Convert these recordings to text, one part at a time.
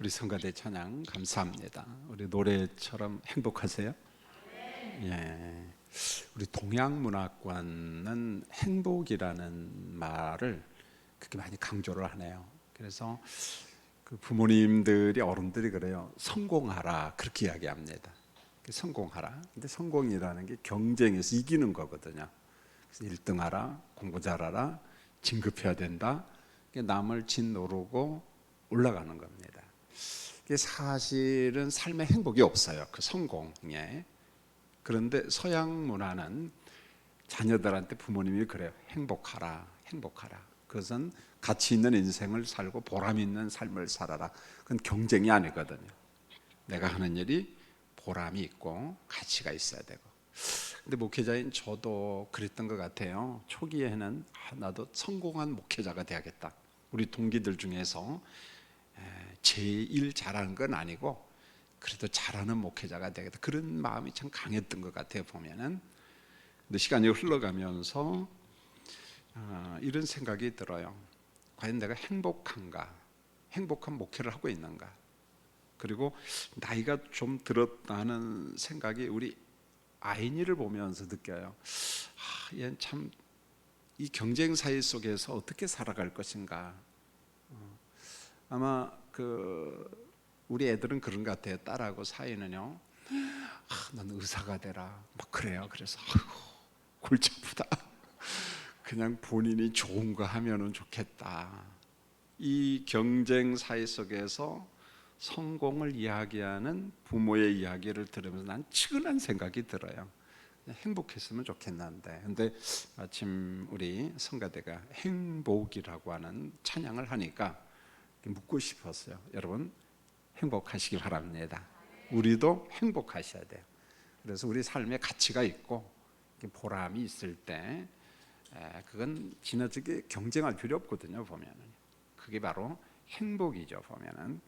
우리 성가대 찬양 감사합니다. 우리 노래처럼 행복하세요? 예. 우리 동양문화권은 행복이라는 말을 그렇게 많이 강조를 하네요. 그래서 그 부모님들이 어른들이 그래요. 성공하라 그렇게 이야기합니다. 성공하라. 근데 성공이라는 게 경쟁에서 이기는 거거든요. 그래서 1등하라, 공부 잘하라, 진급해야 된다. 남을 짓누르고 올라가는 겁니다. 사실은 삶에 행복이 없어요. 그 성공에. 그런데 서양 문화는 자녀들한테 부모님이 그래요. 행복하라, 행복하라. 그것은 가치 있는 인생을 살고 보람 있는 삶을 살아라. 그건 경쟁이 아니거든요. 내가 하는 일이 보람이 있고 가치가 있어야 되고. 근데 목회자인 저도 그랬던 것 같아요. 초기에는 나도 성공한 목회자가 돼야겠다. 우리 동기들 중에서 제일 잘하는 건 아니고 그래도 잘하는 목회자가 되겠다. 그런 마음이 참 강했던 것 같아요. 보면은. 근데 시간이 흘러가면서 이런 생각이 들어요. 과연 내가 행복한가? 행복한 목회를 하고 있는가? 그리고 나이가 좀 들었다는 생각이 우리 아이니를 보면서 느껴요. 얘는 참 이 경쟁 사회 속에서 어떻게 살아갈 것인가? 아마 우리 애들은 그런 것 같아요. 딸하고 사이는요. 넌 의사가 되라. 막 그래요. 그래서 골치 아프다. 그냥 본인이 좋은 거 하면은 좋겠다. 이 경쟁 사회 속에서 성공을 이야기하는 부모의 이야기를 들으면서 난 측은한 생각이 들어요. 행복했으면 좋겠는데. 근데 마침 우리 성가대가 행복이라고 하는 찬양을 하니까 묻고 싶었어요. 여러분 행복하시기 바랍니다. 우리도 행복하셔야 돼요. 그래서 우리 삶에 가치가 있고 보람이 있을 때 그건 지나치게 경쟁할 필요 없거든요. 보면은 그게 바로 행복이죠. 보면은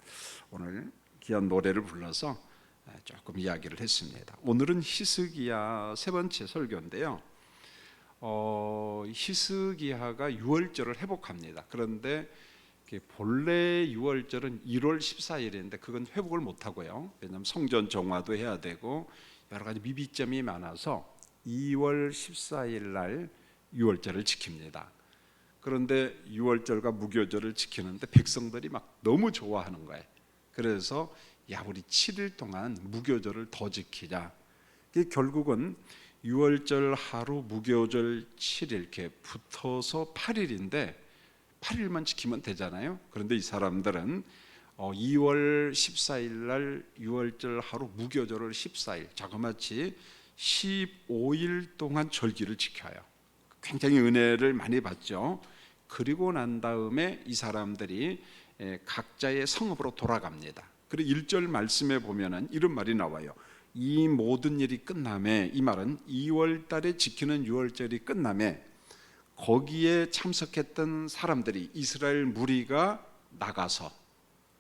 오늘 귀한 노래를 불러서 조금 이야기를 했습니다. 오늘은 히스기야 세 번째 설교인데요. 히스기야가 유월절을 회복합니다. 그런데 본래 유월절은 1월 14일인데 그건 회복을 못하고요. 왜냐하면 성전 정화도 해야 되고 여러 가지 미비점이 많아서 2월 14일 날 유월절을 지킵니다. 그런데 유월절과 무교절을 지키는데 백성들이 막 너무 좋아하는 거예요. 그래서 우리 7일 동안 무교절을 더 지키자. 결국은 유월절 하루 무교절 7일 이렇게 붙어서 8일인데 8일만 지키면 되잖아요. 그런데 이 사람들은 2월 14일 날 유월절 하루 무교절을 14일 자그마치 15일 동안 절기를 지켜요. 굉장히 은혜를 많이 받죠. 그리고 난 다음에 이 사람들이 각자의 성읍으로 돌아갑니다. 그리고 1절 말씀에 보면은 이런 말이 나와요. 이 모든 일이 끝남에, 이 말은 2월 달에 지키는 유월절이 끝남에 거기에 참석했던 사람들이 이스라엘 무리가 나가서,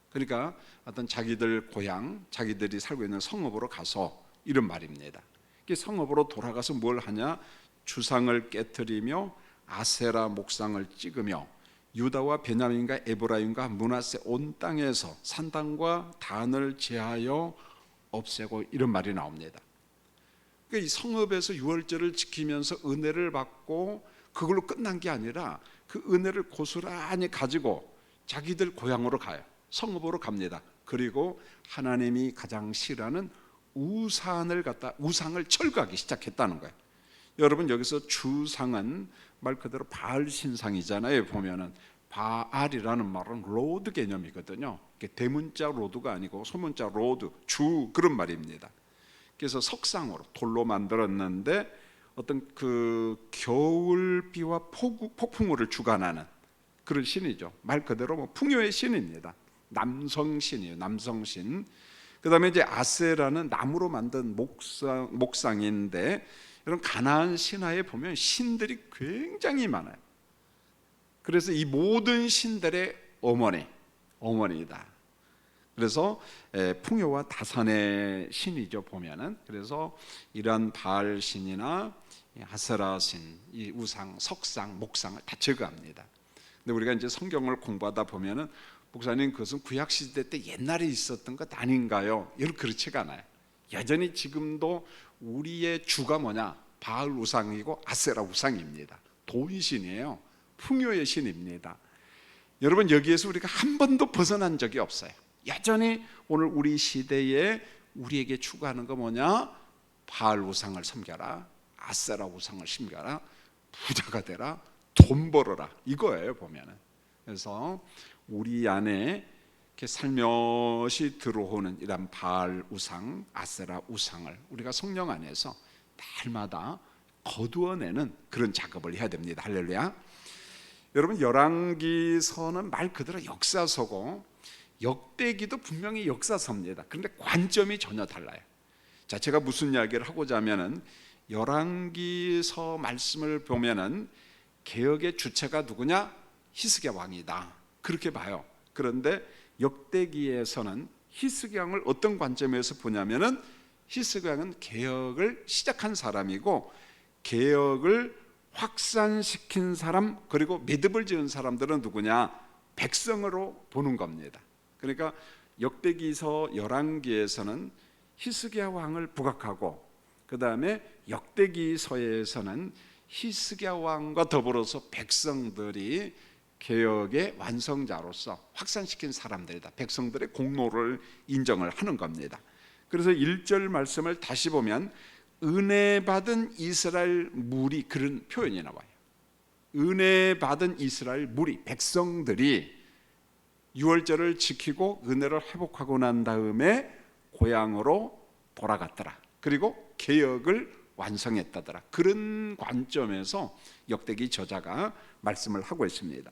그러니까 어떤 자기들 고향, 자기들이 살고 있는 성읍으로 가서 이런 말입니다. 성읍으로 돌아가서 뭘 하냐? 주상을 깨트리며 아세라 목상을 찍으며 유다와 베냐민과 에브라임과 므낫세 온 땅에서 산당과 단을 제하여 없애고 이런 말이 나옵니다. 그러니까 이 성읍에서 유월절을 지키면서 은혜를 받고 그걸로 끝난 게 아니라 그 은혜를 고스란히 가지고 자기들 고향으로 가요. 성읍으로 갑니다. 그리고 하나님이 가장 싫어하는 우상을 철거하기 시작했다는 거예요. 여러분 여기서 주상은 말 그대로 바알 신상이잖아요. 보면은 바알이라는 말은 로드 개념이거든요. 대문자 로드가 아니고 소문자 로드, 주 그런 말입니다. 그래서 석상으로 돌로 만들었는데 어떤 그 겨울비와 폭풍우를 주관하는 그런 신이죠. 말 그대로 풍요의 신입니다. 남성신이에요. 남성신. 그다음에 이제 아세라는 나무로 만든 목상인데 이런 가나안 신화에 보면 신들이 굉장히 많아요. 그래서 이 모든 신들의 어머니다. 그래서 풍요와 다산의 신이죠. 보면은 그래서 이러한 바알 신이나 아세라 신, 이 우상, 석상, 목상을 다 제거합니다. 근데 우리가 이제 성경을 공부하다 보면은 목사님 그것은 구약시대 때 옛날에 있었던 것 아닌가요? 여러분 그렇지가 않아요. 여전히 지금도 우리의 주가 뭐냐? 바알 우상이고 아세라 우상입니다. 돈신이에요. 풍요의 신입니다. 여러분 여기에서 우리가 한 번도 벗어난 적이 없어요. 여전히 오늘 우리 시대에 우리에게 추구하는 거 뭐냐? 바알 우상을 섬겨라, 아세라 우상을 섬겨라, 부자가 되라, 돈 벌어라, 이거예요 보면은. 그래서 우리 안에 이렇게 살며시 들어오는 이런 바알 우상, 아세라 우상을 우리가 성령 안에서 날마다 거두어내는 그런 작업을 해야 됩니다. 할렐루야. 여러분 열왕기서는 말 그대로 역사서고 역대기도 분명히 역사서입니다. 그런데 관점이 전혀 달라요. 자, 제가 무슨 이야기를 하고자 하면은 열왕기서 말씀을 보면은 개혁의 주체가 누구냐? 히스기야 왕이다, 그렇게 봐요. 그런데 역대기에서는 히스기야 왕을 어떤 관점에서 보냐면은 히스기야 왕은 개혁을 시작한 사람이고 개혁을 확산시킨 사람, 그리고 매듭을 지은 사람들은 누구냐? 백성으로 보는 겁니다. 그러니까 역대기서 열왕기에서는 히스기야 왕을 부각하고, 그 다음에 역대기서에서는 히스기야 왕과 더불어서 백성들이 개혁의 완성자로서 확산시킨 사람들이다, 백성들의 공로를 인정을 하는 겁니다. 그래서 1절 말씀을 다시 보면 은혜 받은 이스라엘 무리, 그런 표현이 나와요. 은혜 받은 이스라엘 무리, 백성들이 유월절을 지키고 은혜를 회복하고 난 다음에 고향으로 돌아갔더라, 그리고 개혁을 완성했다더라. 그런 관점에서 역대기 저자가 말씀을 하고 있습니다.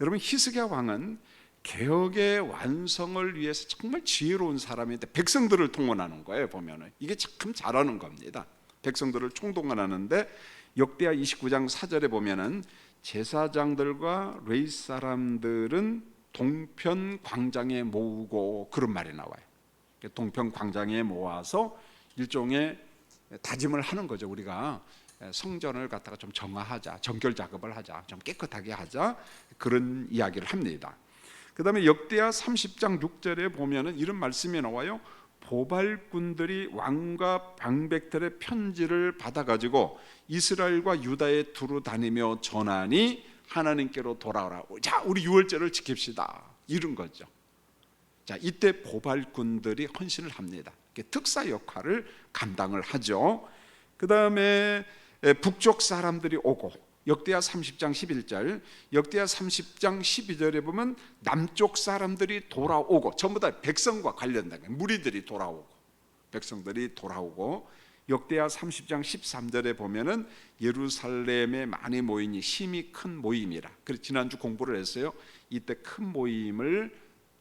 여러분 히스기야 왕은 개혁의 완성을 위해서 정말 지혜로운 사람인데 백성들을 통원하는 거예요. 보면은 이게 참 잘하는 겁니다. 백성들을 총동원하는데 역대하 29장 4절에 보면은 제사장들과 레위 사람들은 동편 광장에 모으고, 그런 말이 나와요. 동편 광장에 모아서 일종의 다짐을 하는 거죠. 우리가 성전을 갖다가 좀 정화하자, 정결 작업을 하자, 좀 깨끗하게 하자, 그런 이야기를 합니다. 그 다음에 역대하 30장 6절에 보면은 이런 말씀이 나와요. 보발꾼들이 왕과 방백들의 편지를 받아가지고 이스라엘과 유다에 두루 다니며 전하니 하나님께로 돌아오라. 자, 우리 유월절을 지킵시다, 이런 거죠. 자, 이때 보발꾼들이 헌신을 합니다. 특사 역할을 감당을 하죠. 그 다음에 북쪽 사람들이 오고, 역대하 30장 11절, 역대하 30장 12절에 보면 남쪽 사람들이 돌아오고, 전부 다 백성과 관련된 거예요. 무리들이 돌아오고, 백성들이 돌아오고, 역대하 30장 13절에 보면은 예루살렘에 많이 모이니 힘이 큰 모임이라. 그래서 지난주 공부를 했어요. 이때 큰 모임을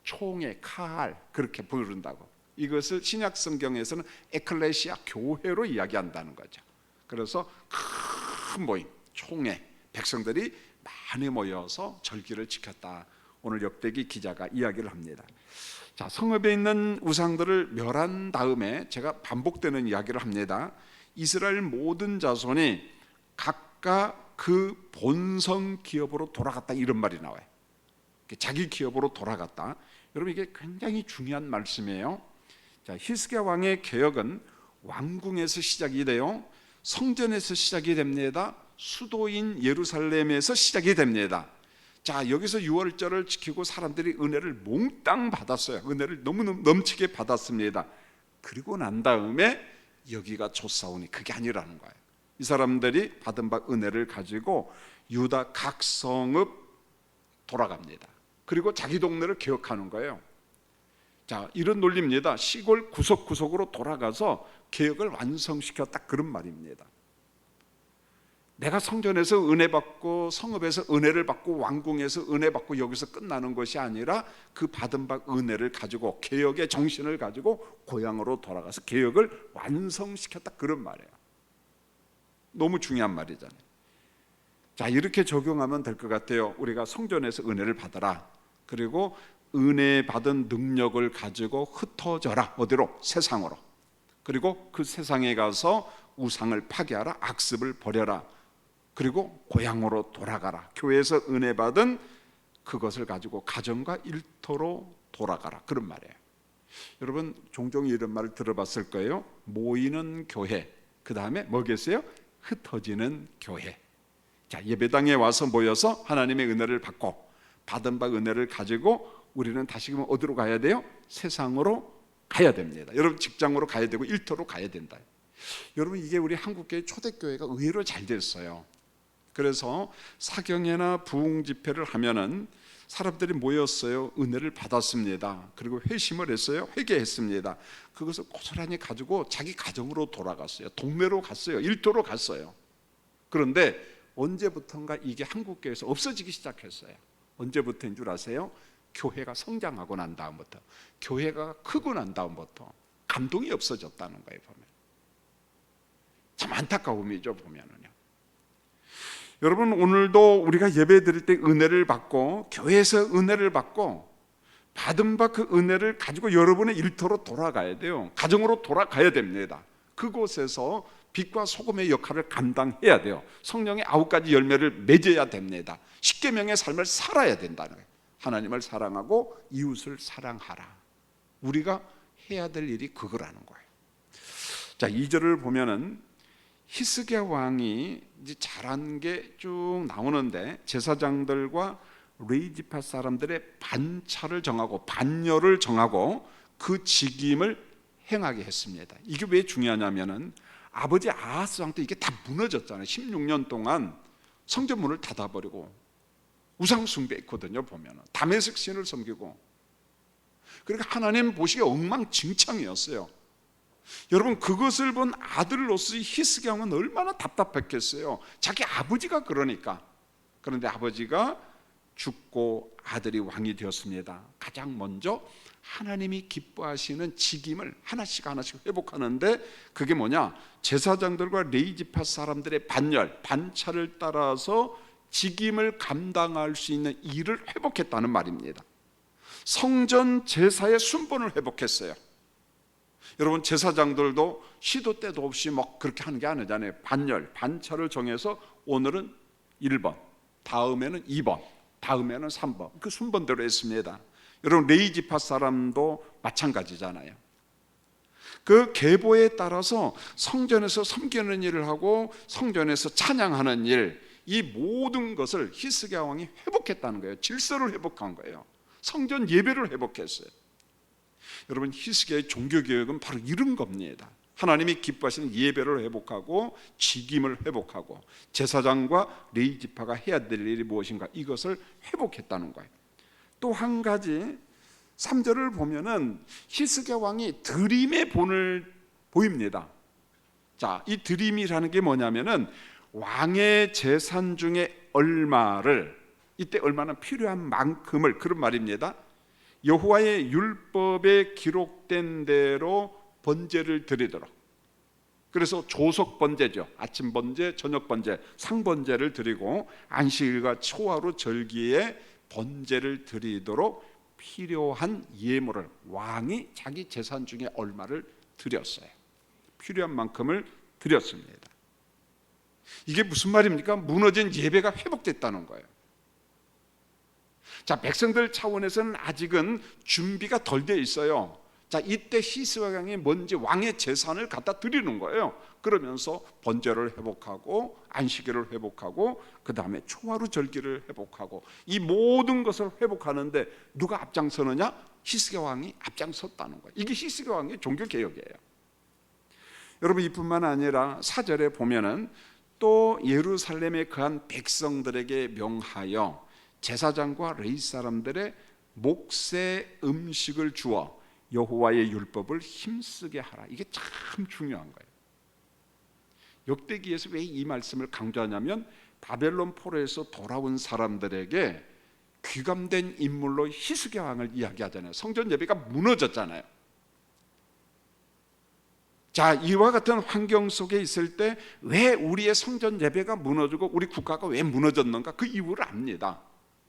총회, 카할, 그렇게 부른다고. 이것을 신약 성경에서는 에클레시아, 교회로 이야기한다는 거죠. 그래서 큰 모임, 총회, 백성들이 많이 모여서 절기를 지켰다. 오늘 역대기 기자가 이야기를 합니다. 자, 성읍에 있는 우상들을 멸한 다음에 제가 반복되는 이야기를 합니다. 이스라엘 모든 자손이 각각 그 본성 기업으로 돌아갔다, 이런 말이 나와요. 자기 기업으로 돌아갔다. 여러분 이게 굉장히 중요한 말씀이에요. 자, 히스기야 왕의 개혁은 왕궁에서 시작이 돼요. 성전에서 시작이 됩니다. 수도인 예루살렘에서 시작이 됩니다. 자, 여기서 유월절을 지키고 사람들이 은혜를 몽땅 받았어요. 은혜를 너무너무 넘치게 받았습니다. 그리고 난 다음에 여기가 좋사오니 그게 아니라는 거예요. 이 사람들이 받은 바 은혜를 가지고 유다 각 성읍 돌아갑니다. 그리고 자기 동네를 개혁하는 거예요. 자, 이런 논리입니다. 시골 구석구석으로 돌아가서 개혁을 완성시켰다, 그런 말입니다. 내가 성전에서 은혜 받고 성읍에서 은혜를 받고 왕궁에서 은혜 받고 여기서 끝나는 것이 아니라 그 받은 바 은혜를 가지고 개혁의 정신을 가지고 고향으로 돌아가서 개혁을 완성시켰다, 그런 말이에요. 너무 중요한 말이잖아요. 자, 이렇게 적용하면 될 것 같아요. 우리가 성전에서 은혜를 받아라, 그리고 은혜 받은 능력을 가지고 흩어져라. 어디로? 세상으로. 그리고 그 세상에 가서 우상을 파괴하라, 악습을 버려라, 그리고 고향으로 돌아가라. 교회에서 은혜 받은 그것을 가지고 가정과 일터로 돌아가라, 그런 말이에요. 여러분 종종 이런 말을 들어봤을 거예요. 모이는 교회, 그 다음에 뭐겠어요? 흩어지는 교회. 자, 예배당에 와서 모여서 하나님의 은혜를 받고 받은 바 은혜를 가지고 우리는 다시금 어디로 가야 돼요? 세상으로 가야 됩니다. 여러분 직장으로 가야 되고 일터로 가야 된다. 여러분 이게 우리 한국교회 초대교회가 의외로 잘 됐어요. 그래서 사경회나 부흥 집회를 하면은 사람들이 모였어요. 은혜를 받았습니다. 그리고 회심을 했어요. 회개했습니다. 그것을 고스란히 가지고 자기 가정으로 돌아갔어요. 동네로 갔어요. 일터로 갔어요. 그런데 언제부턴가 이게 한국교회에서 없어지기 시작했어요. 언제부터인 줄 아세요? 교회가 성장하고 난 다음부터, 교회가 크고 난 다음부터 감동이 없어졌다는 거예요. 보면 참 안타까움이죠. 보면은요. 여러분 오늘도 우리가 예배 드릴 때 은혜를 받고 교회에서 은혜를 받고 받은 바 그 은혜를 가지고 여러분의 일터로 돌아가야 돼요. 가정으로 돌아가야 됩니다. 그곳에서 빛과 소금의 역할을 감당해야 돼요. 성령의 9가지 열매를 맺어야 됩니다. 십계명의 삶을 살아야 된다는 거예요. 하나님을 사랑하고 이웃을 사랑하라. 우리가 해야 될 일이 그거라는 거예요. 자, 2절을 보면은 히스기야 왕이 이제 잘한 게 쭉 나오는데 제사장들과 레이지파 사람들의 반차를 정하고 반열을 정하고 그 직임을 행하게 했습니다. 이게 왜 중요하냐면은 아버지 아하스 왕 때 이게 다 무너졌잖아요. 16년 동안 성전문을 닫아버리고 우상 숭배했거든요. 보면은 다메섹 신을 섬기고, 그러니까 하나님 보시기에 엉망진창이었어요. 여러분 그것을 본 아들로서 히스기야 왕은 얼마나 답답했겠어요. 자기 아버지가 그러니까. 그런데 아버지가 죽고 아들이 왕이 되었습니다. 가장 먼저 하나님이 기뻐하시는 직임을 하나씩 하나씩 회복하는데 그게 뭐냐? 제사장들과 레이지파 사람들의 반열, 반차를 따라서 직임을 감당할 수 있는 일을 회복했다는 말입니다. 성전 제사의 순번을 회복했어요. 여러분 제사장들도 시도 때도 없이 막 그렇게 하는 게 아니잖아요. 반열, 반차를 정해서 오늘은 1번, 다음에는 2번, 다음에는 3번, 그 순번대로 했습니다. 여러분 레이지파 사람도 마찬가지잖아요. 그 계보에 따라서 성전에서 섬기는 일을 하고 성전에서 찬양하는 일, 이 모든 것을 히스기야 왕이 회복했다는 거예요. 질서를 회복한 거예요. 성전 예배를 회복했어요. 여러분 히스기야의 종교개혁은 바로 이런 겁니다. 하나님이 기뻐하시는 예배를 회복하고 직임을 회복하고 제사장과 레위지파가 해야 될 일이 무엇인가, 이것을 회복했다는 거예요. 또 한 가지 3절을 보면은 히스기야 왕이 드림의 본을 보입니다. 자, 이 드림이라는 게 뭐냐면은 왕의 재산 중에 얼마를, 이때 얼마나 필요한 만큼을, 그런 말입니다. 여호와의 율법에 기록된 대로 번제를 드리도록. 그래서 조석 번제죠. 아침 번제, 저녁 번제, 상 번제를 드리고 안식일과 초하루 절기에 번제를 드리도록 필요한 예물을 왕이 자기 재산 중에 얼마를 드렸어요. 필요한 만큼을 드렸습니다. 이게 무슨 말입니까? 무너진 예배가 회복됐다는 거예요. 자, 백성들 차원에서는 아직은 준비가 덜 돼 있어요. 자, 이때 히스기야 왕이 먼저 왕의 재산을 갖다 드리는 거예요. 그러면서 번제를 회복하고 안식일을 회복하고 그 다음에 초하루 절기를 회복하고 이 모든 것을 회복하는데 누가 앞장서느냐? 히스기야 왕이 앞장섰다는 거예요. 이게 히스기야 왕의 종교개혁이에요. 여러분 이뿐만 아니라 4절에 보면은 또 예루살렘에 거한 백성들에게 명하여 제사장과 레위 사람들의 몫의 음식을 주어 여호와의 율법을 힘쓰게 하라. 이게 참 중요한 거예요. 역대기에서 왜 이 말씀을 강조하냐면 바벨론 포로에서 돌아온 사람들에게 귀감된 인물로 히스기야 왕을 이야기하잖아요. 성전 예배가 무너졌잖아요. 자, 이와 같은 환경 속에 있을 때 왜 우리의 성전 예배가 무너지고 우리 국가가 왜 무너졌는가, 그 이유를 압니다.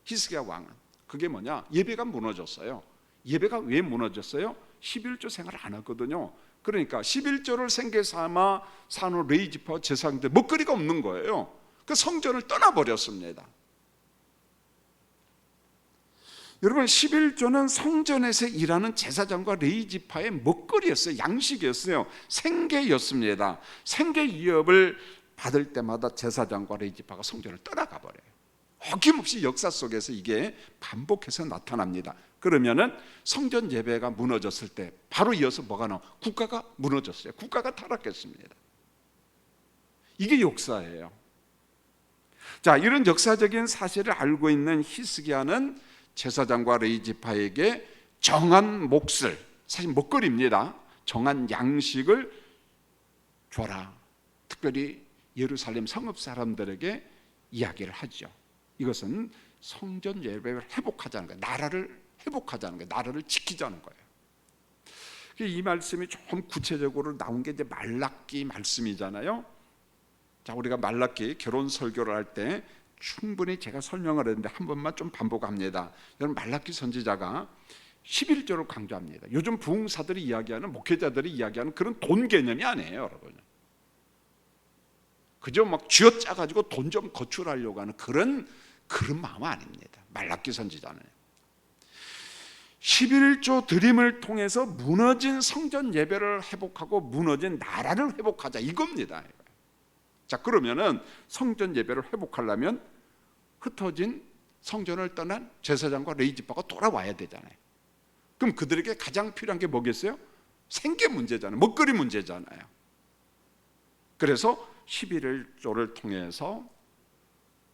히스기야 왕은. 그게 뭐냐? 예배가 무너졌어요. 예배가 왜 무너졌어요? 11조 생활을 안 했거든요. 그러니까 11조를 생계 삼아 사는 레위지파 제사장들 먹거리가 없는 거예요. 그 성전을 떠나버렸습니다. 여러분 11조는 성전에서 일하는 제사장과 레위 지파의 먹거리였어요. 양식이었어요. 생계였습니다. 생계 위협을 받을 때마다 제사장과 레위 지파가 성전을 떠나가 버려요. 어김없이 역사 속에서 이게 반복해서 나타납니다. 그러면은 성전 예배가 무너졌을 때 바로 이어서 뭐가 나와? 국가가 무너졌어요. 국가가 타락했습니다. 이게 역사예요. 자, 이런 역사적인 사실을 알고 있는 히스기야는 제사장과 레위 지파에게 정한 몫을, 사실 먹거리입니다. 정한 양식을 줘라. 특별히 예루살렘 성읍 사람들에게 이야기를 하죠. 이것은 성전 예배를 회복하자는 거예요. 나라를 회복하자는 거예요. 나라를 지키자는 거예요. 이 말씀이 좀 구체적으로 나온 게 이제 말라기 말씀이잖아요. 자, 우리가 말라기 결혼 설교를 할 때 충분히 제가 설명을 했는데 한 번만 좀 반복합니다. 여러분, 말라기 선지자가 11조를 강조합니다. 요즘 부흥사들이 이야기하는, 목회자들이 이야기하는 그런 돈 개념이 아니에요, 여러분. 그저 막 쥐어짜가지고 돈 좀 거출하려고 하는 그런 마음 아닙니다. 말라기 선지자는 11조 드림을 통해서 무너진 성전 예배를 회복하고 무너진 나라를 회복하자, 이겁니다. 자, 그러면은 성전 예배를 회복하려면 흩어진 성전을 떠난 제사장과 레위 지파가 돌아와야 되잖아요. 그럼 그들에게 가장 필요한 게 뭐겠어요? 생계 문제잖아요. 먹거리 문제잖아요. 그래서 11조를 통해서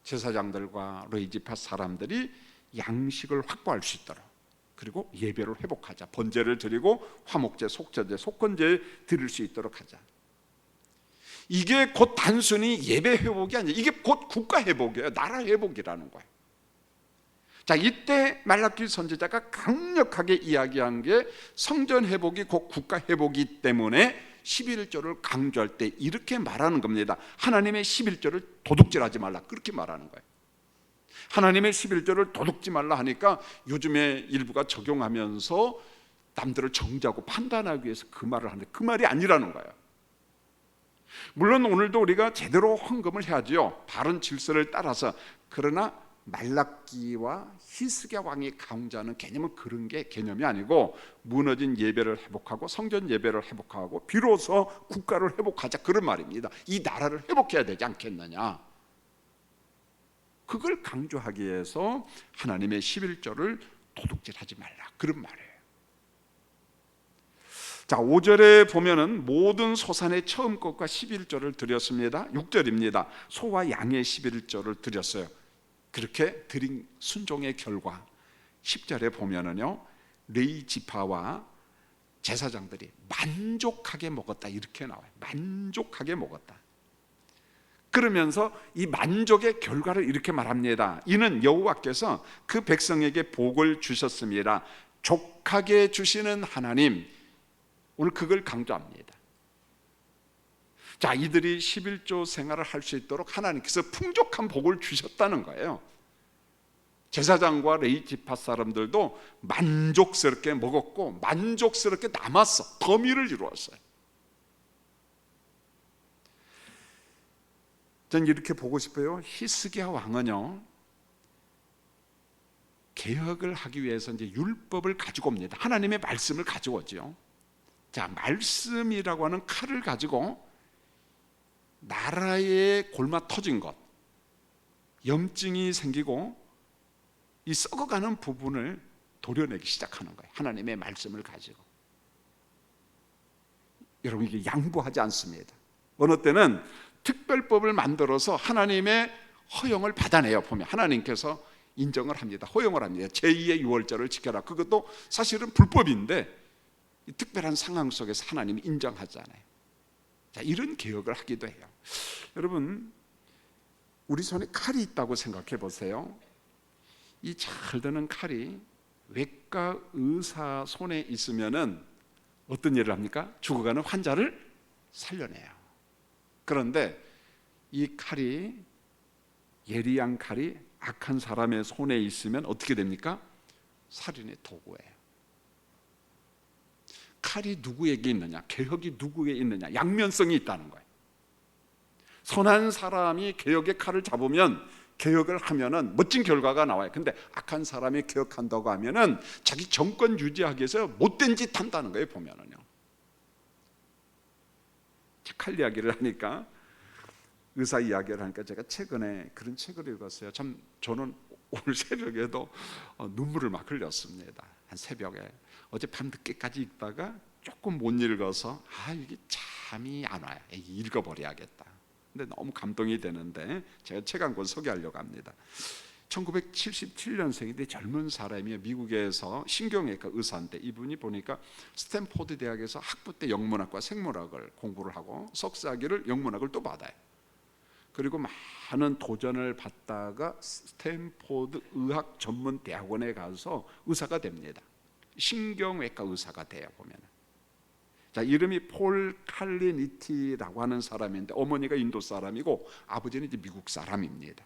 제사장들과 레위 지파 사람들이 양식을 확보할 수 있도록, 그리고 예배를 회복하자. 번제를 드리고 화목제, 속죄제, 속건제 드릴 수 있도록 하자. 이게 곧 단순히 예배 회복이 아니라 이게 곧 국가 회복이에요. 나라 회복이라는 거예요. 자, 이때 말라기 선지자가 강력하게 이야기한 게 성전 회복이 곧 국가 회복이기 때문에 11조를 강조할 때 이렇게 말하는 겁니다. 하나님의 11조를 도둑질하지 말라, 그렇게 말하는 거예요. 하나님의 11조를 도둑지 말라 하니까 요즘에 일부가 적용하면서 남들을 정죄하고 판단하기 위해서 그 말을 하는데 그 말이 아니라는 거예요. 물론 오늘도 우리가 제대로 헌금을 해야지요, 바른 질서를 따라서. 그러나 말라기와 히스기야 왕이 강조하는 개념은 그런 게 개념이 아니고, 무너진 예배를 회복하고 성전 예배를 회복하고 비로소 국가를 회복하자, 그런 말입니다. 이 나라를 회복해야 되지 않겠느냐, 그걸 강조하기 위해서 하나님의 11조를 도둑질하지 말라, 그런 말이에요. 자, 5절에 보면은 모든 소산의 처음 것과 11조를 드렸습니다. 6절입니다. 소와 양의 11조를 드렸어요. 그렇게 드린 순종의 결과 10절에 보면은요, 레위 지파와 제사장들이 만족하게 먹었다, 이렇게 나와요. 만족하게 먹었다. 그러면서 이 만족의 결과를 이렇게 말합니다. 이는 여호와께서 그 백성에게 복을 주셨습니다. 족하게 주시는 하나님, 오늘 그걸 강조합니다. 자, 이들이 11조 생활을 할 수 있도록 하나님께서 풍족한 복을 주셨다는 거예요. 제사장과 레위 지파 사람들도 만족스럽게 먹었고 만족스럽게 남았어. 더미를 이루었어요. 전 이렇게 보고 싶어요. 히스기야 왕은요, 개혁을 하기 위해서 이제 율법을 가지고 옵니다. 하나님의 말씀을 가지고 오죠. 자, 말씀이라고 하는 칼을 가지고 나라에 골마 터진 것, 염증이 생기고 이 썩어가는 부분을 도려내기 시작하는 거예요. 하나님의 말씀을 가지고. 여러분, 이게 양보하지 않습니다. 어느 때는 특별법을 만들어서 하나님의 허용을 받아내요. 보면 하나님께서 인정을 합니다. 허용을 합니다. 제2의 유월절을 지켜라. 그것도 사실은 불법인데 이 특별한 상황 속에서 하나님이 인정하잖아요. 자, 이런 개혁을 하기도 해요. 여러분, 우리 손에 칼이 있다고 생각해 보세요. 이 잘 드는 칼이 외과 의사 손에 있으면은 어떤 일을 합니까? 죽어가는 환자를 살려내요. 그런데 이 칼이, 예리한 칼이 악한 사람의 손에 있으면 어떻게 됩니까? 살인의 도구예요. 칼이 누구에게 있느냐, 개혁이 누구에게 있느냐, 양면성이 있다는 거예요. 선한 사람이 개혁의 칼을 잡으면 개혁을 하면은 멋진 결과가 나와요. 근데 악한 사람이 개혁한다고 하면은 자기 정권 유지하기 위해서 못된 짓 한다는 거예요. 보면은요. 칼 이야기를 하니까, 의사 이야기를 하니까, 제가 최근에 그런 책을 읽었어요. 참 저는 오늘 새벽에도 눈물을 막 흘렸습니다. 한 새벽에 어제 밤 늦게까지 읽다가 조금 못 읽어서 이게 잠이 안 와요. 읽어버려야겠다. 근데 너무 감동이 되는데 제가 책 한 권 소개하려고 합니다. 1977년생인데 젊은 사람이에요. 미국에서 신경외과 의사인데, 이분이 보니까 스탠포드 대학에서 학부 때 영문학과 생물학을 공부를 하고 석사학위를 영문학을 또 받아요. 그리고 많은 도전을 받다가 스탠포드 의학 전문 대학원에 가서 의사가 됩니다. 신경외과 의사가 돼요. 보면. 자, 이름이 폴 칼리니티라고 하는 사람인데, 어머니가 인도 사람이고 아버지는 이제 미국 사람입니다.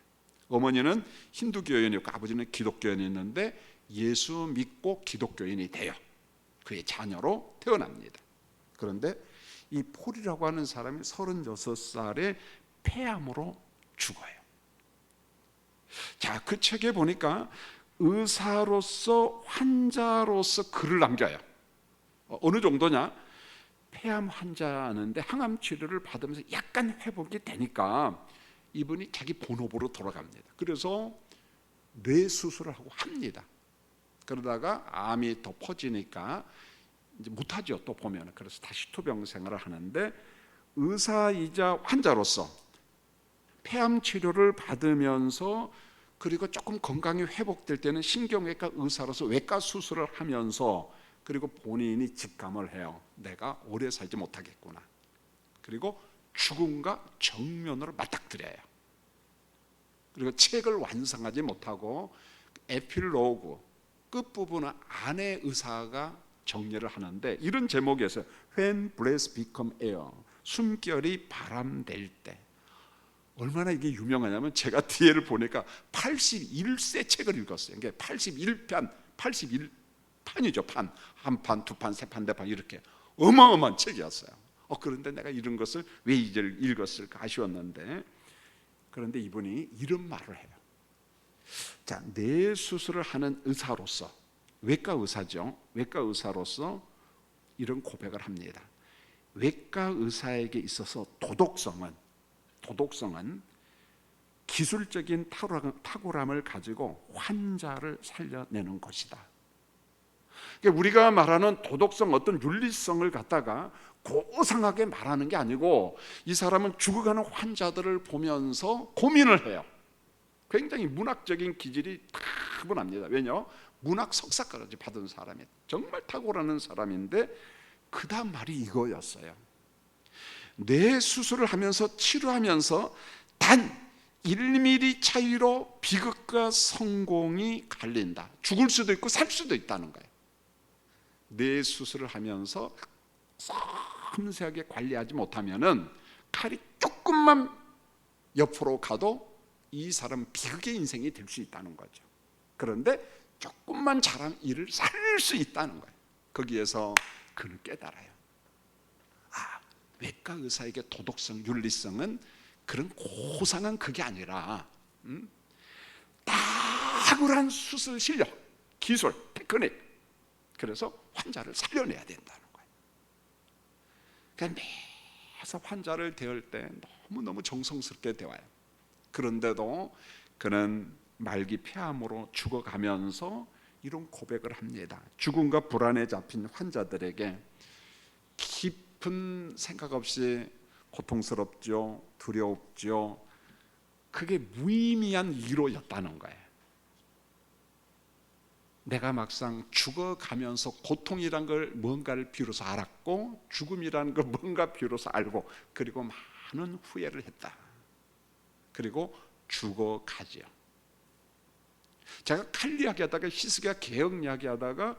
어머니는 힌두교인이었고 아버지는 기독교인이었는데 예수 믿고 기독교인이 돼요. 그의 자녀로 태어납니다. 그런데 이 폴이라고 하는 사람이 36살에 폐암으로 죽어요. 자, 그 책에 보니까 의사로서 환자로서 글을 남겨요. 어느 정도냐? 폐암 환자인데 항암 치료를 받으면서 약간 회복이 되니까 이분이 자기 본업으로 돌아갑니다. 그래서 뇌 수술을 하고 합니다. 그러다가 암이 더 퍼지니까 이제 못하죠. 또 보면. 그래서 다시 투병 생활을 하는데, 의사이자 환자로서 폐암 치료를 받으면서, 그리고 조금 건강이 회복될 때는 신경외과 의사로서 외과 수술을 하면서, 그리고 본인이 직감을 해요. 내가 오래 살지 못하겠구나. 그리고 죽음과 정면으로 맞닥뜨려요. 그리고 책을 완성하지 못하고 에필로그 끝부분 안에 의사가 정리를 하는데 이런 제목이었어요. When breath become air, 숨결이 바람 될 때. 얼마나 이게 유명하냐면, 제가 뒤에를 보니까 81세 책을 읽었어요. 이게 81편, 81판이죠. 판, 한 판, 두 판, 세 판, 네 판, 이렇게 어마어마한 책이었어요. 그런데 내가 이런 것을 왜 이제 읽었을까 아쉬웠는데, 그런데 이분이 이런 말을 해요. 자, 뇌 수술을 하는 의사로서, 외과 의사죠. 외과 의사로서 이런 고백을 합니다. 외과 의사에게 있어서 도덕성은 기술적인 탁월함을 가지고 환자를 살려내는 것이다. 그러니까 우리가 말하는 도덕성, 어떤 윤리성을 갖다가 고상하게 말하는 게 아니고, 이 사람은 죽어가는 환자들을 보면서 고민을 해요. 굉장히 문학적인 기질이 타고납니다. 왜냐? 문학 석사까지 받은 사람이 정말 탁월한 사람인데, 그 다음 말이 이거였어요. 뇌 수술을 하면서 치료하면서 단 1mm 차이로 비극과 성공이 갈린다. 죽을 수도 있고 살 수도 있다는 거예요. 뇌 수술을 하면서 섬세하게 관리하지 못하면은 칼이 조금만 옆으로 가도 이 사람 비극의 인생이 될 수 있다는 거죠. 그런데 조금만 잘하면 이를 살 수 있다는 거예요. 거기에서 그는 깨달아요. 외과 의사에게 도덕성, 윤리성은 그런 고상한 그게 아니라 탁월한 수술 실력, 기술, 테크닉, 그래서 환자를 살려내야 된다는 거예요. 그러니까 매사 환자를 대할 때 너무너무 정성스럽게 대화해요. 그런데도 그는 말기 폐암으로 죽어가면서 이런 고백을 합니다. 죽음과 불안에 잡힌 환자들에게 깊은 생각 없이 고통스럽죠, 두렵죠, 그게 무의미한 위로였다는 거예요. 내가 막상 죽어가면서 고통이란 걸 뭔가를 비로소 알았고, 죽음이라는 걸 뭔가 비로소 알고, 그리고 많은 후회를 했다. 그리고 죽어가지요. 제가 칼 이야기하다가, 히스기야 개혁 이야기하다가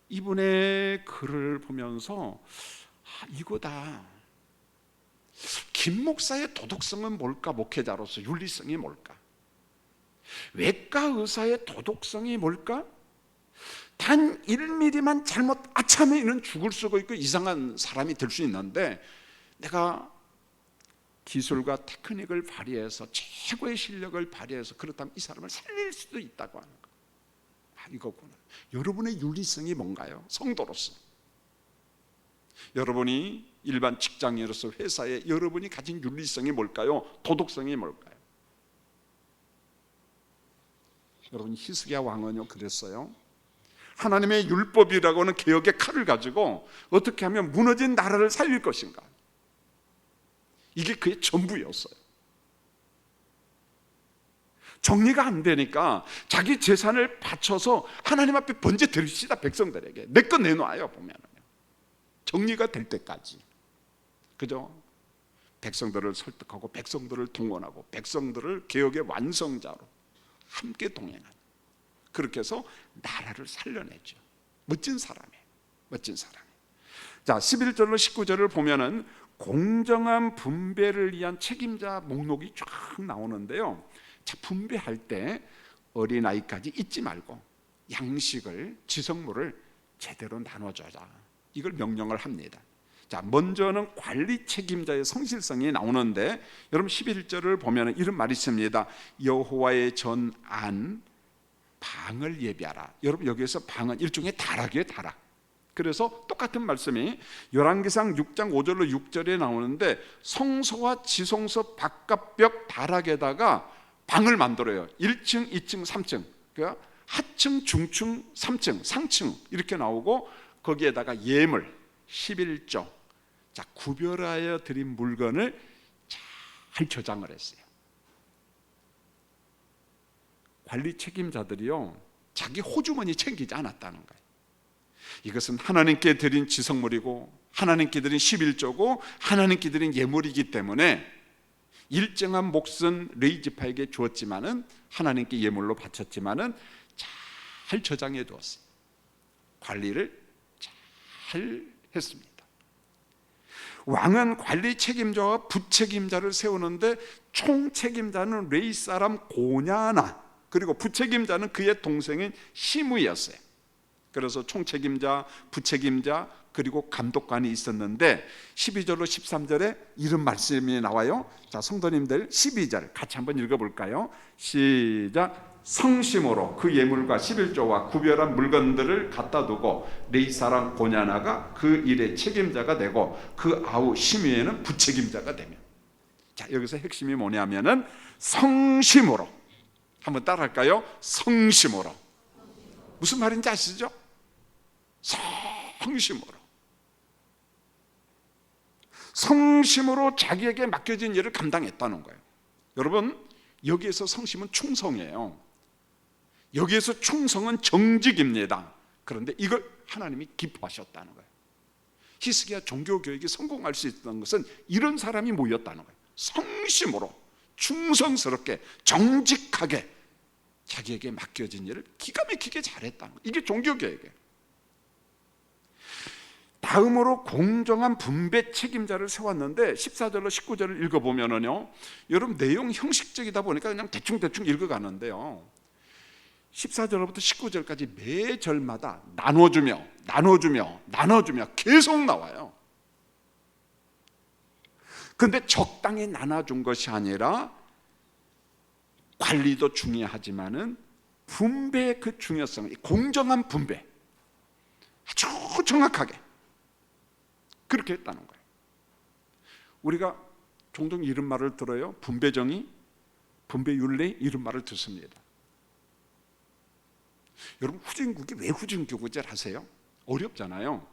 이분의 글을 보면서 이거다. 김 목사의 도덕성은 뭘까? 목회자로서 윤리성이 뭘까? 외과 의사의 도덕성이 뭘까? 단 1mm만 잘못 아참에 있는 죽을 수가 있고 이상한 사람이 될 수 있는데, 내가 기술과 테크닉을 발휘해서 최고의 실력을 발휘해서 그렇다면 이 사람을 살릴 수도 있다고 하는 거. 이거구나. 여러분의 윤리성이 뭔가요? 성도로서. 여러분이 일반 직장인으로서 회사에 여러분이 가진 윤리성이 뭘까요? 도덕성이 뭘까요? 여러분, 히스기야 왕은요 그랬어요. 하나님의 율법이라고 하는 개혁의 칼을 가지고 어떻게 하면 무너진 나라를 살릴 것인가, 이게 그의 전부였어요. 정리가 안 되니까 자기 재산을 바쳐서 하나님 앞에 번제 드립시다. 백성들에게 내 거 내놔요. 보면 정리가 될 때까지. 그죠? 백성들을 설득하고 백성들을 동원하고 백성들을 개혁의 완성자로 함께 동행하는, 그렇게 해서 나라를 살려냈죠. 멋진 사람이에요. 멋진 사람. 자, 11절로 19절을 보면은 공정한 분배를 위한 책임자 목록이 쫙 나오는데요. 자, 분배할 때 어린아이까지 잊지 말고 양식을, 지성물을 제대로 나눠줘라, 이걸 명령을 합니다. 자, 먼저는 관리 책임자의 성실성이 나오는데, 여러분 11절을 보면 이런 말이 있습니다. 여호와의 전안 방을 예비하라. 여러분, 여기에서 방은 일종의 다락이에요. 다락. 그래서 똑같은 말씀이 열왕기상 6장 5절로 6절에 나오는데, 성소와 지성소 바깥벽 다락에다가 방을 만들어요. 1층, 2층, 3층. 그러니까 하층, 중층, 3층, 상층 이렇게 나오고, 거기에다가 예물, 11조, 자, 구별하여 드린 물건을 잘 저장을 했어요. 관리 책임자들이요, 자기 호주머니 챙기지 않았다는 거예요. 이것은 하나님께 드린 지성물이고 하나님께 드린 11조고 하나님께 드린 예물이기 때문에 일정한 몫은 레위지파에게 주었지만은, 하나님께 예물로 바쳤지만은 잘 저장해 두었어요. 관리를 잘 했습니다. 왕은 관리 책임자와 부책임자를 세우는데, 총책임자는 레위 사람 고냐나, 그리고 부책임자는 그의 동생인 시므이였어요. 그래서 총책임자, 부책임자, 그리고 감독관이 있었는데, 12절로 13절에 이런 말씀이 나와요. 자, 성도님들 12절 같이 한번 읽어볼까요? 시작. 성심으로 그 예물과 11조와 구별한 물건들을 갖다 두고 레위 사람 고냐나가 그 일의 책임자가 되고 그 아우 시므이는 부책임자가 되며. 자, 여기서 핵심이 뭐냐면은 성심으로. 한번 따라할까요? 성심으로. 무슨 말인지 아시죠? 성심으로. 성심으로 자기에게 맡겨진 일을 감당했다는 거예요. 여러분, 여기에서 성심은 충성이에요. 여기에서 충성은 정직입니다. 그런데 이걸 하나님이 기뻐하셨다는 거예요. 히스기야 종교개혁이 성공할 수 있었던 것은 이런 사람이 모였다는 거예요. 성심으로, 충성스럽게, 정직하게 자기에게 맡겨진 일을 기가 막히게 잘했다는 거예요. 이게 종교개혁이에요. 다음으로 공정한 분배 책임자를 세웠는데, 14절로 19절을 읽어보면요, 여러분 내용 형식적이다 보니까 그냥 대충 읽어가는데요, 14절부터 19절까지 매 절마다 나눠주며 계속 나와요. 그런데 적당히 나눠준 것이 아니라 관리도 중요하지만은 분배의 그 중요성, 공정한 분배, 아주 정확하게 그렇게 했다는 거예요. 우리가 종종 이런 말을 들어요. 분배정의, 분배윤리, 이런 말을 듣습니다. 여러분, 후진국이 왜 후진국을 하세요? 어렵잖아요.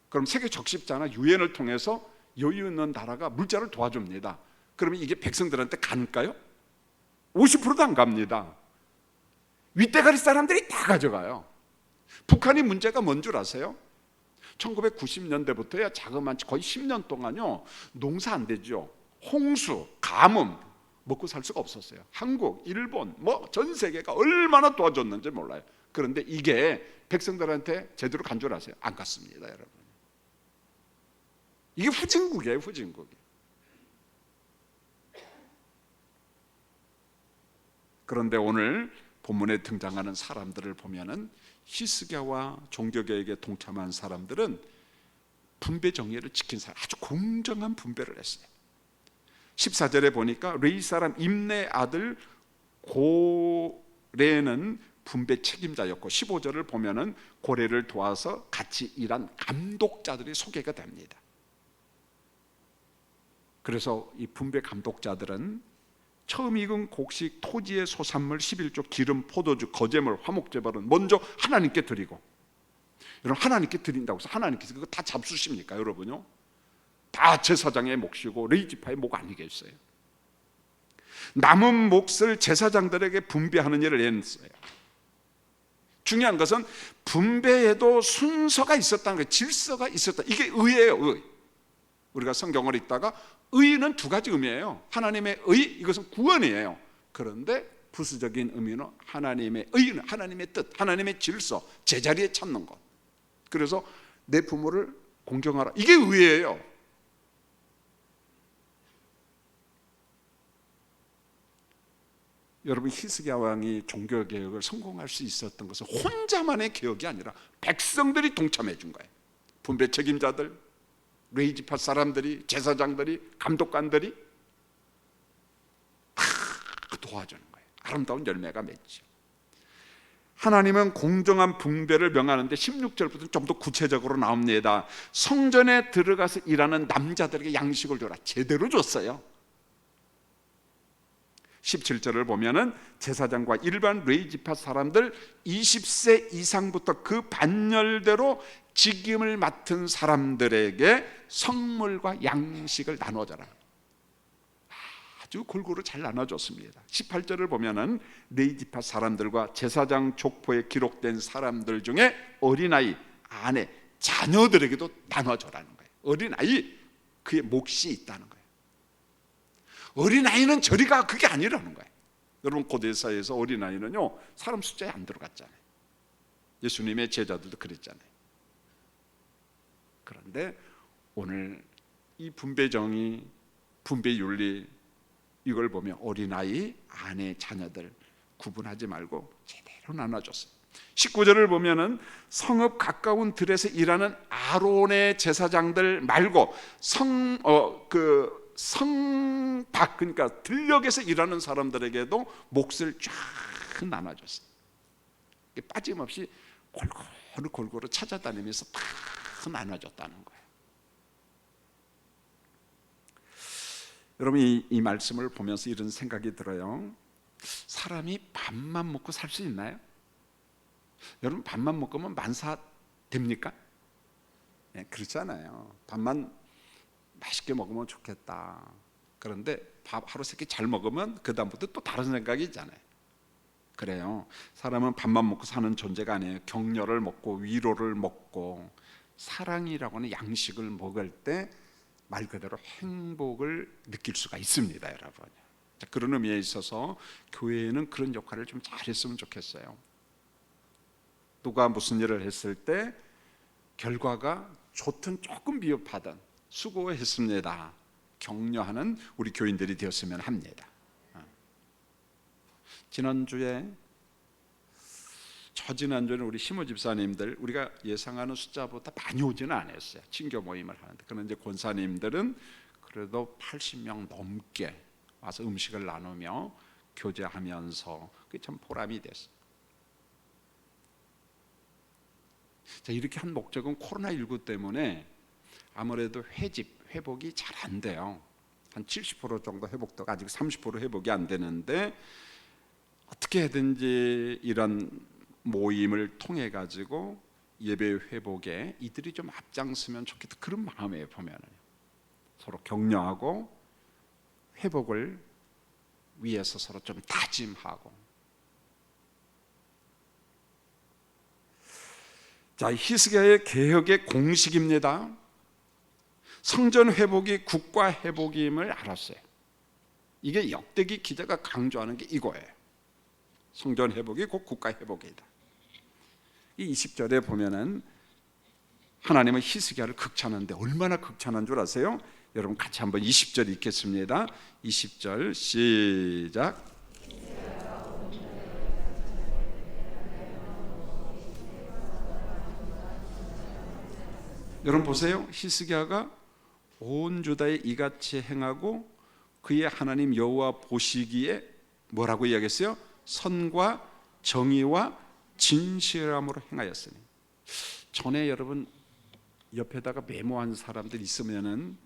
그럼 세계 적십자나 유엔을 통해서 여유 있는 나라가 물자를 도와줍니다. 그러면 이게 백성들한테 갈까요? 50%도 안 갑니다. 윗대가리 사람들이 다 가져가요. 북한이 문제가 뭔 줄 아세요? 1990년대부터야 자그마치 거의 10년 동안요, 농사 안 되죠. 홍수, 가뭄, 먹고 살 수가 없었어요. 한국, 일본, 전 세계가 얼마나 도와줬는지 몰라요. 그런데 이게 백성들한테 제대로 간 줄 아세요? 안 갔습니다, 여러분. 이게 후진국이에요, 후진국이. 그런데 오늘 본문에 등장하는 사람들을 보면은 히스기야와 종교개혁에 동참한 사람들은 분배 정의를 지킨 사람, 아주 공정한 분배를 했어요. 14절에 보니까 레위 사람 임내 아들 고레는 분배 책임자였고 15절을 보면은 고레를 도와서 같이 일한 감독자들이 소개가 됩니다. 그래서 이 분배 감독자들은 처음 익은 곡식, 토지의 소산물, 11조, 기름, 포도주, 거제물, 화목제물은 먼저 하나님께 드리고, 여러분 하나님께 드린다고 해서 하나님께서 그거 다 잡수십니까 여러분요? 다 제사장의 몫이고 레위지파의 몫 아니겠어요? 남은 몫을 제사장들에게 분배하는 일을 했어요. 중요한 것은 분배에도 순서가 있었다는 거예요. 질서가 있었다. 이게 의예요. 의. 우리가 성경을 읽다가 의는 두 가지 의미예요. 하나님의 의, 이것은 구원이에요. 그런데 부수적인 의미는 하나님의 의는 하나님의 뜻, 하나님의 질서, 제자리에 찾는 것. 그래서 내 부모를 공경하라. 이게 의예요. 여러분 히스기야 왕이 종교개혁을 성공할 수 있었던 것은 혼자만의 개혁이 아니라 백성들이 동참해 준 거예요. 분배 책임자들, 레위지파 사람들이, 제사장들이, 감독관들이 다 도와주는 거예요. 아름다운 열매가 맺죠. 하나님은 공정한 분배를 명하는데 16절부터 좀 더 구체적으로 나옵니다. 성전에 들어가서 일하는 남자들에게 양식을 줘라. 제대로 줬어요. 17절을 보면은 제사장과 일반 레위지파 사람들 20세 이상부터 그 반열대로 직임을 맡은 사람들에게 성물과 양식을 나눠줘라. 아주 골고루 잘 나눠줬습니다. 18절을 보면은 레위지파 사람들과 제사장 족보에 기록된 사람들 중에 어린아이, 아내, 자녀들에게도 나눠줘라는 거예요. 어린아이, 그의 몫이 있다는 거예요. 어린아이는 저리가 그게 아니라는 거예요. 여러분 고대사에서 어린아이는요 사람 숫자에 안 들어갔잖아요. 예수님의 제자들도 그랬잖아요. 그런데 오늘 이 분배정의, 분배윤리 이걸 보면 어린아이, 아내, 자녀들 구분하지 말고 제대로 나눠줬어요. 19절을 보면은 성읍 가까운 들에서 일하는 아론의 제사장들 말고 성밖, 그러니까 들녘에서 일하는 사람들에게도 몫을 쫙 나눠줬어요. 빠짐없이 골고루 찾아다니면서 다 나눠줬다는 거예요. 여러분 이 말씀을 보면서 이런 생각이 들어요. 사람이 밥만 먹고 살 수 있나요? 여러분 밥만 먹으면 만사 됩니까? 네, 그렇잖아요. 밥만 맛있게 먹으면 좋겠다. 그런데 밥 하루 세 끼 잘 먹으면 그 다음부터 또 다른 생각이 있잖아요. 그래요. 사람은 밥만 먹고 사는 존재가 아니에요. 격려를 먹고 위로를 먹고 사랑이라고 하는 양식을 먹을 때 말 그대로 행복을 느낄 수가 있습니다, 여러분. 그런 의미에 있어서 교회는 그런 역할을 좀 잘했으면 좋겠어요. 누가 무슨 일을 했을 때 결과가 좋든 조금 미흡하든 수고했습니다, 격려하는 우리 교인들이 되었으면 합니다. 지난주에는 우리 시모 집사님들 우리가 예상하는 숫자보다 많이 오지는 않았어요. 친교 모임을 하는데. 그런데 권사님들은 그래도 80명 넘게 와서 음식을 나누며 교제하면서 그게 참 보람이 됐어요. 자, 이렇게 한 목적은 코로나19 때문에 아무래도 회복이 잘 안 돼요. 한 70% 정도 회복되고 아직 30% 회복이 안 되는데 어떻게 해든지 이런 모임을 통해 가지고 예배 회복에 이들이 좀 앞장서면 좋겠다, 그런 마음에 보면은 서로 격려하고 회복을 위해서 서로 좀 다짐하고. 자, 히스기야의 개혁의 공식입니다. 성전 회복이 국가 회복임을 알았어요. 이게 역대기 기자가 강조하는 게 이거예요. 성전 회복이 곧 국가 회복이다. 이 20절에 보면은 하나님은 히스기야를 극찬하는데 얼마나 극찬한 줄 아세요? 여러분 같이 한번 20절 읽겠습니다. 20절 시작. 여러분 보세요. 히스기야가 온 주다에 이같이 행하고 그의 하나님 여호와 보시기에 뭐라고 이야기했어요? 선과 정의와 진실함으로 행하였으니. 전에 여러분 옆에다가 메모한 사람들 있으면은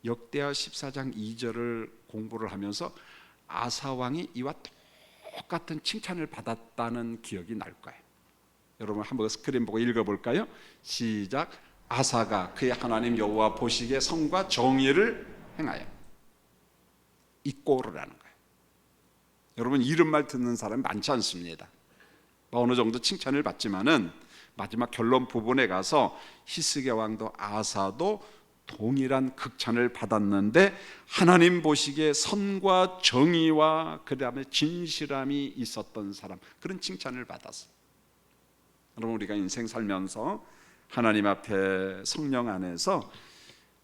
역대하 14장 2절을 공부를 하면서 아사 왕이 이와 똑같은 칭찬을 받았다는 기억이 날 거예요. 여러분 한번 스크린 보고 읽어볼까요? 시작. 아사가 그의 하나님 여호와 보시기에 선과 정의를 행하여. 이 꼴을 하는 거예요. 여러분 이런 말 듣는 사람이 많지 않습니다. 어느 정도 칭찬을 받지만은 마지막 결론 부분에 가서 히스기야 왕도 아사도 동일한 극찬을 받았는데 하나님 보시기에 선과 정의와 그다음에 진실함이 있었던 사람, 그런 칭찬을 받았어요. 여러분 우리가 인생 살면서 하나님 앞에 성령 안에서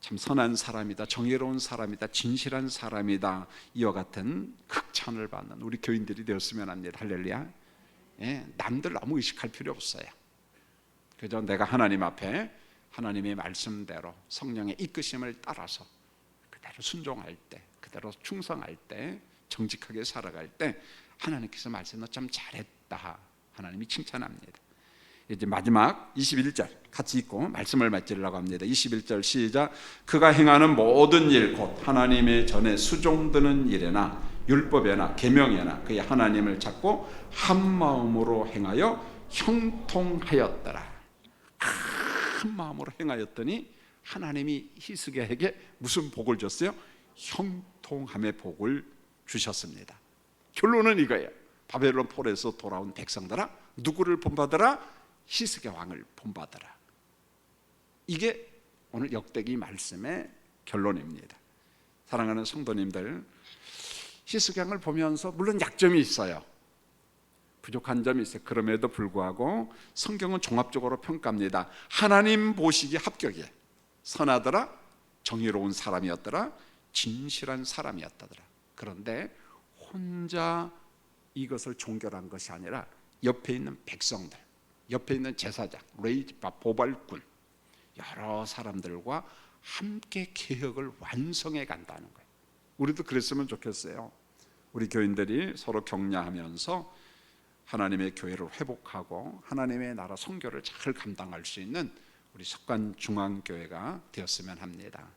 참 선한 사람이다, 정의로운 사람이다, 진실한 사람이다, 이와 같은 극찬을 받는 우리 교인들이 되었으면 합니다. 할렐루야. 예, 남들 너무 의식할 필요 없어요. 그저 내가 하나님 앞에 하나님의 말씀대로 성령의 이끄심을 따라서 그대로 순종할 때, 그대로 충성할 때, 정직하게 살아갈 때 하나님께서 말씀 너 참 잘했다, 하나님이 칭찬합니다. 이제 마지막 21절 같이 읽고 말씀을 맺으려고 합니다. 21절 시작. 그가 행하는 모든 일 곧 하나님의 전에 수종드는 일에나 율법에나 계명에나 그의 하나님을 찾고 한 마음으로 행하여 형통하였더라. 한 마음으로 행하였더니 하나님이 히스기야에게 무슨 복을 줬어요? 형통함의 복을 주셨습니다. 결론은 이거예요. 바벨론 폴에서 돌아온 백성들아, 누구를 본받으라? 히스기야 왕을 본받으라. 이게 오늘 역대기 말씀의 결론입니다. 사랑하는 성도님들, 히스기야 왕을 보면서 물론 약점이 있어요. 부족한 점이 있어요. 그럼에도 불구하고 성경은 종합적으로 평가합니다. 하나님 보시기에 합격이에요. 선하더라, 정의로운 사람이었더라, 진실한 사람이었더라. 그런데 혼자 이것을 종결한 것이 아니라 옆에 있는 백성들, 옆에 있는 제사장, 레위파, 보발군, 여러 사람들과 함께 개혁을 완성해 간다는 거예요. 우리도 그랬으면 좋겠어요. 우리 교인들이 서로 격려하면서 하나님의 교회를 회복하고 하나님의 나라 선교를 잘 감당할 수 있는 우리 석관 중앙교회가 되었으면 합니다.